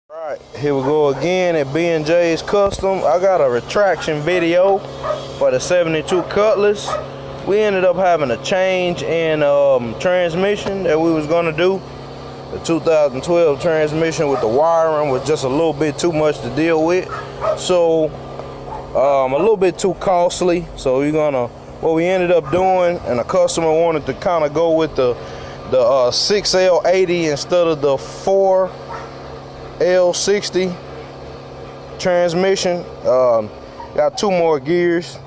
Alright, here we go again at B&J's Custom. I got a retraction video for the 72 Cutlass. We ended up having a change in transmission that we was gonna do. The 2012 transmission with the wiring was just a little bit too much to deal with. So a little bit too costly. So what we ended up doing, and the customer wanted to kind of go with the 6L80 instead of the 4L60 transmission. Got two more gears.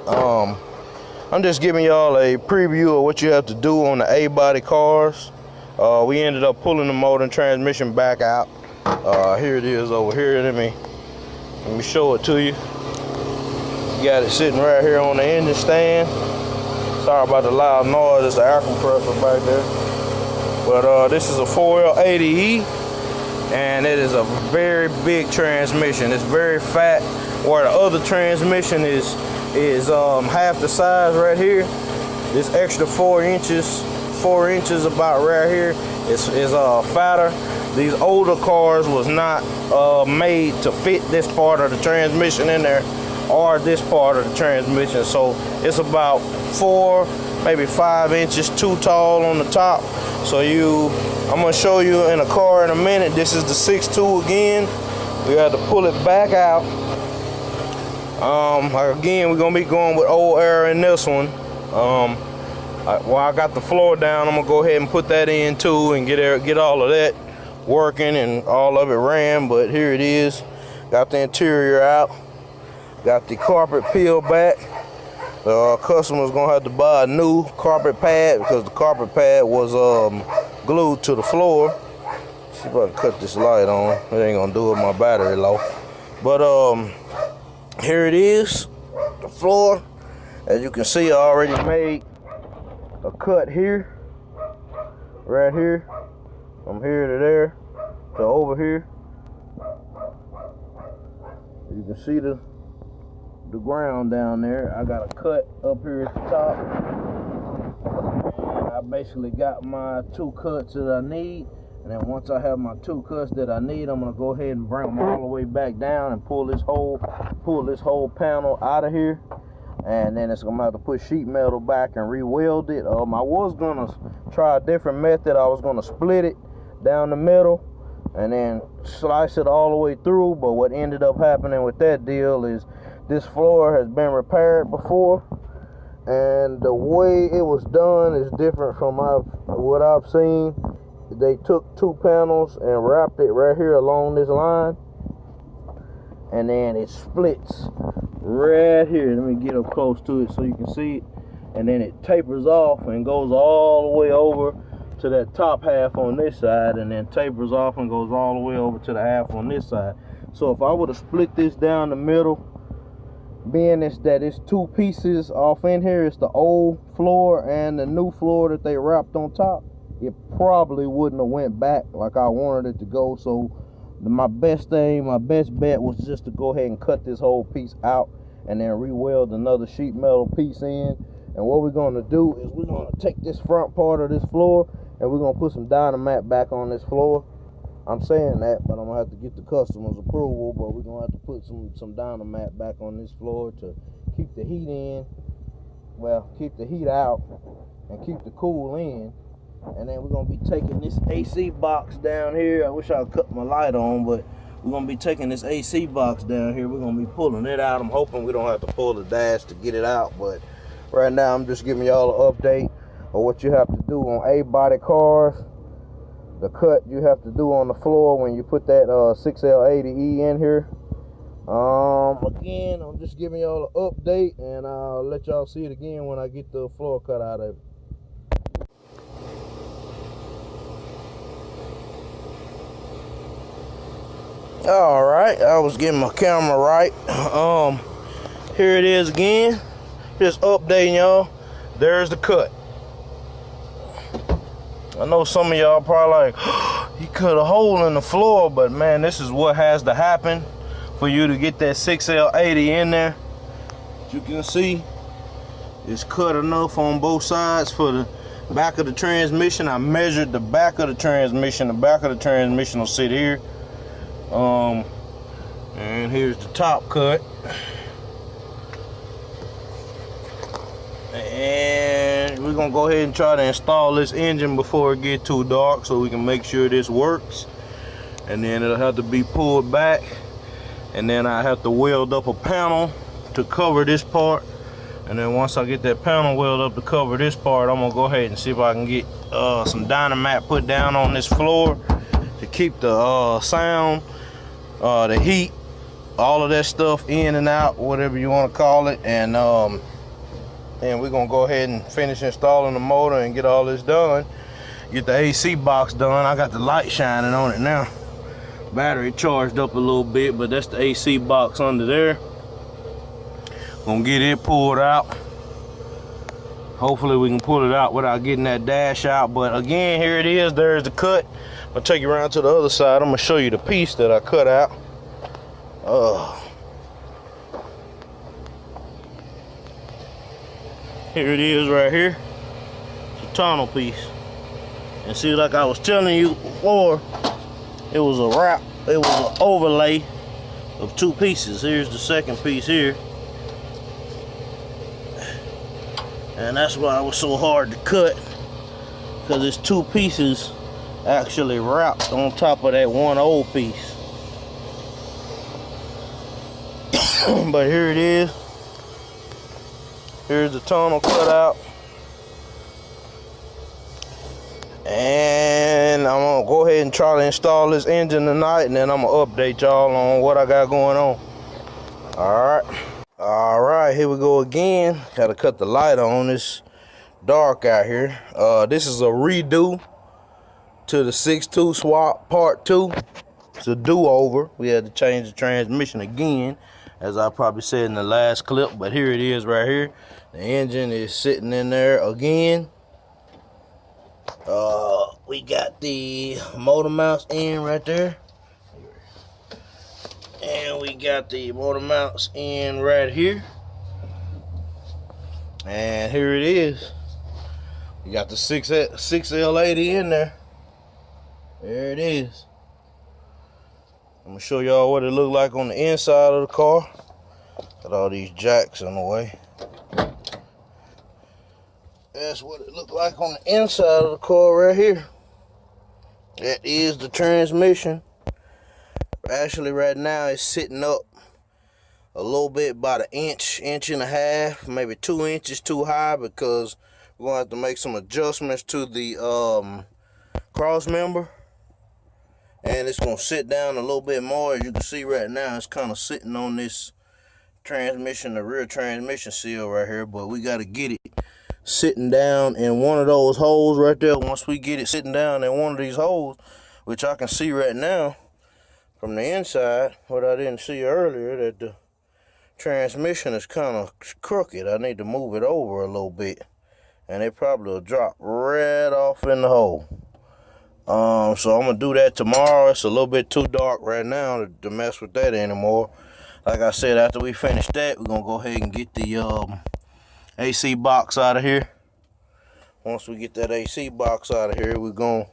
I'm just giving y'all a preview of what you have to do on the A-body cars. We ended up pulling the motor and transmission back out. Here it is over here. Let me show it to you. Got it sitting right here on the engine stand. Sorry about the loud noise. It's the air compressor back there. But this is a 4L80E, and it is a very big transmission. It's very fat, where the other transmission is half the size right here. This extra 4 inches about right here is fatter. These older cars was not made to fit this part of the transmission in there, or this part of the transmission. So it's about 4, maybe 5 inches too tall on the top. So I'm gonna show you in a car in a minute. This is the 6.2 again. We had to pull it back out. Again, we're gonna be going with old air in this one. While I got the floor down, I'm gonna go ahead and put that in too and get all of that working and all of it ran. But here it is. Got the interior out. Got the carpet peeled back. The customer's gonna have to buy a new carpet pad because the carpet pad was glued to the floor. See if I can cut this light on. It ain't gonna do it, my battery low. But here it is, the floor. As you can see, I already made a cut here, right here, from here to there to over here. You can see the ground down there. I got a cut up here at the top, and I basically got my 2 cuts that I need. And then once I have my 2 cuts that I need, I'm gonna go ahead and bring them all the way back down and pull this whole panel out of here. And then I'm gonna have to put sheet metal back and re-weld it. I was gonna try a different method. I was gonna split it down the middle and then slice it all the way through. But what ended up happening with that deal is this floor has been repaired before, and the way it was done is different from what I've seen. They took 2 panels and wrapped it right here along this line, and then it splits right here. Let me get up close to it so you can see it. And then it tapers off and goes all the way over to that top half on this side, and then tapers off and goes all the way over to the half on this side. So if I would have split this down the middle, being that it's 2 pieces off in here, it's the old floor and the new floor that they wrapped on top, it probably wouldn't have went back like I wanted it to go. So my best bet was just to go ahead and cut this whole piece out and then re-weld another sheet metal piece in. And what we're going to do is we're going to take this front part of this floor and we're going to put some Dynamat back on this floor. I'm saying that, but I'm going to have to get the customer's approval. But we're going to have to put some Dynamat back on this floor to keep the heat in. Well, keep the heat out and keep the cool in. And then we're going to be taking this AC box down here. I wish I could cut my light on, but we're going to be taking this AC box down here. We're going to be pulling it out. I'm hoping we don't have to pull the dash to get it out. But right now, I'm just giving y'all an update of what you have to do on A-body cars. The cut you have to do on the floor when you put that 6L80E in here. Again, I'm just giving y'all an update, and I'll let y'all see it again when I get the floor cut out of it. All right, I was getting my camera right. Here it is again. Just updating y'all. There's the cut. I know some of y'all probably like, he cut a hole in the floor, but man, this is what has to happen for you to get that 6L80 in there. As you can see, it's cut enough on both sides for the back of the transmission. I measured the back of the transmission. The back of the transmission will sit here. And here's the top cut. And we're gonna go ahead and try to install this engine before it gets too dark so we can make sure this works. And then it'll have to be pulled back, and then I have to weld up a panel to cover this part. And then once I get that panel welded up to cover this part, I'm gonna go ahead and see if I can get some dynamite put down on this floor to keep the sound, the heat, all of that stuff in and out, whatever you want to call it. And we're gonna go ahead and finish installing the motor and get all this done. Get the AC box done. I got the light shining on it now. Battery charged up a little bit, but that's the AC box under there. Gonna get it pulled out. Hopefully we can pull it out without getting that dash out. But again, here it is. There's the cut. I'll take you around to the other side. I'm gonna show you the piece that I cut out. Here it is right here. It's a tunnel piece. And see, like I was telling you before, it was a wrap. It was an overlay of two pieces. Here's the second piece here. And that's why it was so hard to cut, because it's two pieces actually wrapped on top of that one old piece. But here it is. Here's the tunnel cut out. And I'm gonna go ahead and try to install this engine tonight, and then I'm gonna update y'all on what I got going on. All right, here we go again. Gotta cut the light on. It's dark out here. This is a redo to the 6.2 swap part 2. It's a do-over. We had to change the transmission again, as I probably said in the last clip, but here it is right here. The engine is sitting in there again. We got the motor mounts in right there. And we got the motor mounts in right here. And here it is. We got the 6L80 in there. There it is. I'm gonna show y'all what it looked like on the inside of the car. Got all these jacks in the way. That's what it looked like on the inside of the car right here. That is the transmission. Actually, right now it's sitting up a little bit, about an inch and a half, maybe 2 inches too high, because we're gonna have to make some adjustments to the cross member, and it's gonna sit down a little bit more. As you can see right now, it's kind of sitting on this transmission, the rear transmission seal right here, but we got to get it sitting down in one of those holes right there. Once we get it sitting down in one of these holes, which I can see right now from the inside, what I didn't see earlier, that the transmission is kind of crooked. I need to move it over a little bit, and it probably will drop right off in the hole. So I'm gonna do that tomorrow. It's a little bit too dark right now to mess with that anymore. Like I said, after we finish that, we're gonna go ahead and get the AC box out of here. Once we get that AC box out of here, we're gonna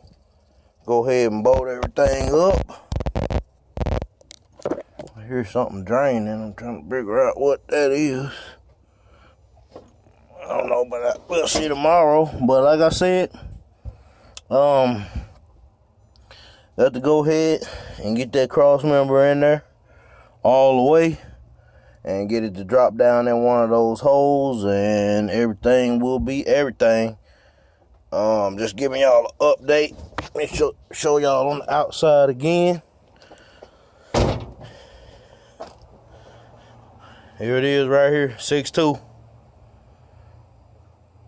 go ahead and bolt everything up. I hear something draining. I'm trying to figure out what that is. I don't know, but we'll see tomorrow. But like I said, got to go ahead and get that cross member in there all the way and get it to drop down in one of those holes, and everything will be everything. Just giving y'all an update. Let me show y'all on the outside again. Here it is right here, 6.2.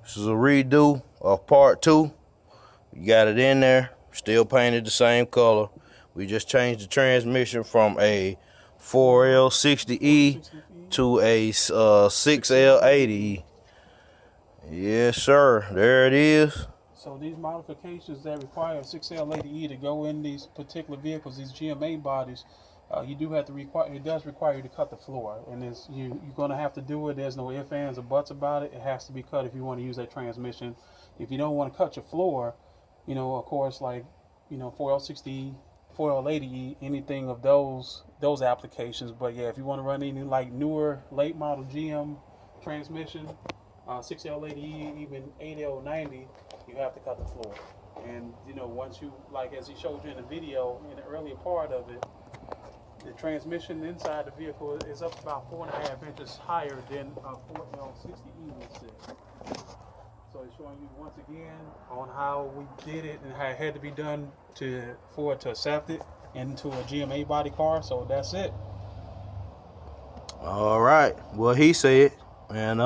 This is a redo of part 2. You got it in there, still painted the same color. We just changed the transmission from a 4L60E to a 6L80E. Yes, sir. There it is. So these modifications that require a 6L80E to go in these particular vehicles, these GMA bodies, you do have to require. It does require you to cut the floor, and you're going to have to do it. There's no ifs, ands, or buts about it. It has to be cut if you want to use that transmission. If you don't want to cut your floor, of course, like 4L60E, 4L80E, anything of those applications. But yeah, if you want to run any like newer late model GM transmission, 6L80E, even 8L90, you have to cut the floor. And you know, once you, like as he showed you in the video in the earlier part of it, the transmission inside the vehicle is up about 4.5 inches higher than a 4L60E would sit. So it's showing you once again on how we did it and how it had to be done for it to accept it into a GMA body car. So that's it. All right. Well, he said, and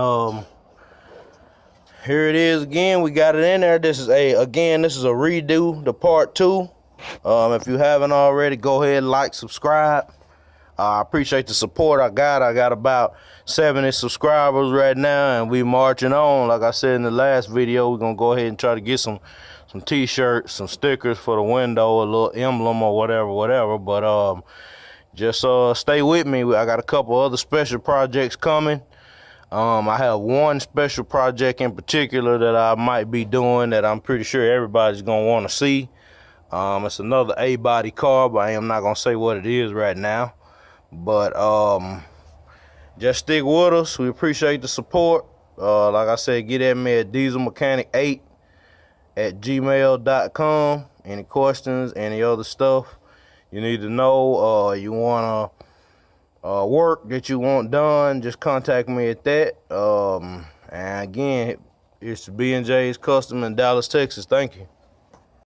here it is again. We got it in there. This is a redo, the part 2. If you haven't already, go ahead, like, subscribe. I appreciate the support I got. I got about 70 subscribers right now, and we marching on. Like I said in the last video, we're gonna go ahead and try to get some t-shirts, some stickers for the window, a little emblem or whatever. But just stay with me. I got a couple other special projects coming. I have one special project in particular that I might be doing that I'm pretty sure everybody's gonna want to see. It's another A-body car, but I am not gonna say what it is right now. But just stick with us. We appreciate the support. Like I said, get at me at dieselmechanic8@gmail.com. Any questions, any other stuff you need to know, you want to work that you want done, just contact me at that. And again, it's B&J's Custom in Dallas, Texas. Thank you.